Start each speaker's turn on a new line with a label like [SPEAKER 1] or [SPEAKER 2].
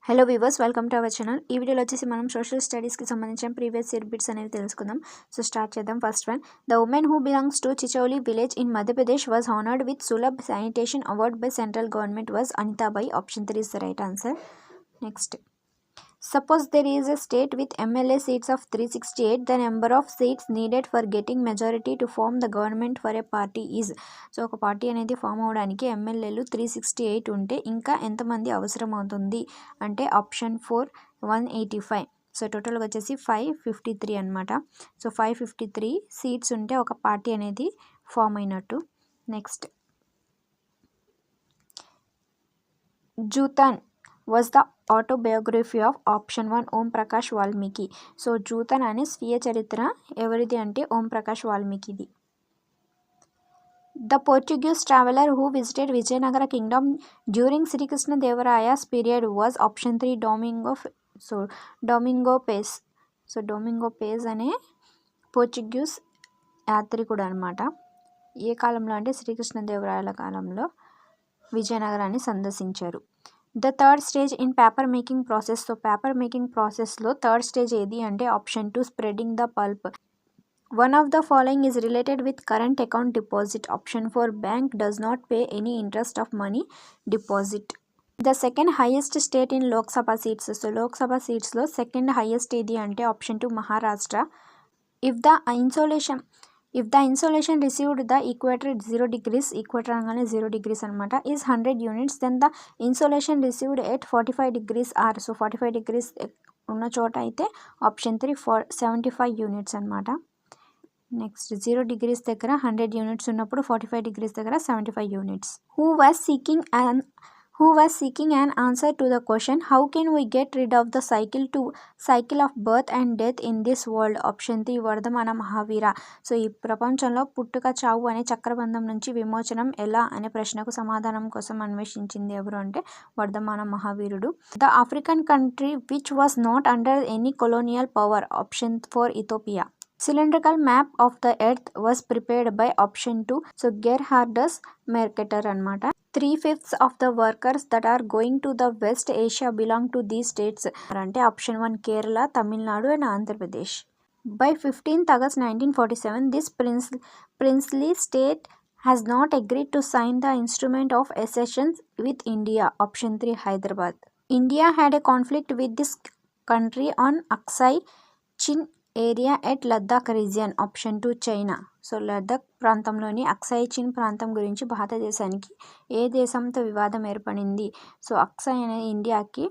[SPEAKER 1] Hello viewers, welcome to our channel. ఈ వీడియోలో వచ్చేసి మనం సోషల్ స్టడీస్కి సంబంధించిన ప్రీవియస్ ఇయర్ బిట్స్ అనేవి తెలుసుకుందాం. సో స్టార్ట్ చేద్దాం. First one, the women who belongs to Chichauli village in Madhya Pradesh was honoured with Sulabh sanitation award by central government was Anitabai. Option 3 is the right answer. Next, suppose there is a state with MLA seats of 368. The number of seats needed for getting majority to form the government for a party is. So ఒక party అనేది form అవడానికి ఎమ్మెల్యేలు 368 ఉంటే ఇంకా ఎంతమంది అవసరం అవుతుంది అంటే ఆప్షన్ 4 185. సో టోటల్గా వచ్చేసి 553 అనమాట. సో 553 సీట్స్ ఉంటే ఒక పార్టీ అనేది ఫామ్ అయినట్టు. Next, Joothan was the autobiography of option 1 Om Prakash Valmiki. So Joothan అనే స్వీయ చరిత్ర ఎవరిది అంటే ఓం ప్రకాష్ వాల్మీకిది. The Portuguese traveller who visited Vijayanagara kingdom during Srikrishnadevaraya's period was option 3 Domingo Paes. So Domingo Paes అనే పోర్చుగీస్ యాత్రికుడు అనమాట. ఏ కాలంలో అంటే శ్రీకృష్ణదేవరాయల కాలంలో విజయనగరాన్ని సందర్శించారు. The third stage in paper making process. So paper making ప్రాసెస్లో థర్డ్ స్టేజ్ ఏది అంటే option 2 spreading the pulp. One of the following is related with current account deposit. Option 4 bank does not pay any interest of money deposit. The second highest state in Lok Sabha seats. So Lok Sabha సీట్స్లో second highest ఏది అంటే option 2 Maharashtra. If the insolation received the equator 0 degrees, equator అనగానే 0 degrees అనమాట, is 100 units, then the insolation received at 45 degrees are. So 45 degrees ఉన్న చోట అయితే option 3 75 units అనమాట. Next 0 degrees దగ్గర 100 units ఉన్నప్పుడు 45 degrees దగ్గర 75 units. Who was seeking an answer to the question, how can we get rid of the cycle of birth and death in this world? Option 3 Vardhamana Mahavir. So ఈ ప్రపంచంలో పుట్టుక చావు అనే చక్రబంధం నుంచి విమోచనం ఎలా అనే ప్రశ్నకు సమాధానం కోసం అన్వేషించింది ఎవరు అంటే వర్ధమాన మహావీరుడు. The African country which was not under any colonial power. Option 4 Ethiopia. Cylindrical map of the earth was prepared by option 2. So గెర్హార్డస్ Mercator అనమాట. 3/5 of the workers that are going to the West Asia belong to these states అంటే option 1 Kerala, Tamil Nadu and Andhra Pradesh. By 15th August 1947, this princely state has not agreed to sign the instrument of accession with India. Option 3 Hyderabad. India had a conflict with this country on Aksai Chin area at Ladakh region. Option 2 China. So Ladakh ప్రాంతంలోని అక్సాయ్ చిన్ ప్రాంతం గురించి భారతదేశానికి ఏ దేశంతో వివాదం ఏర్పడింది. So Aksai అనేది ఇండియాకి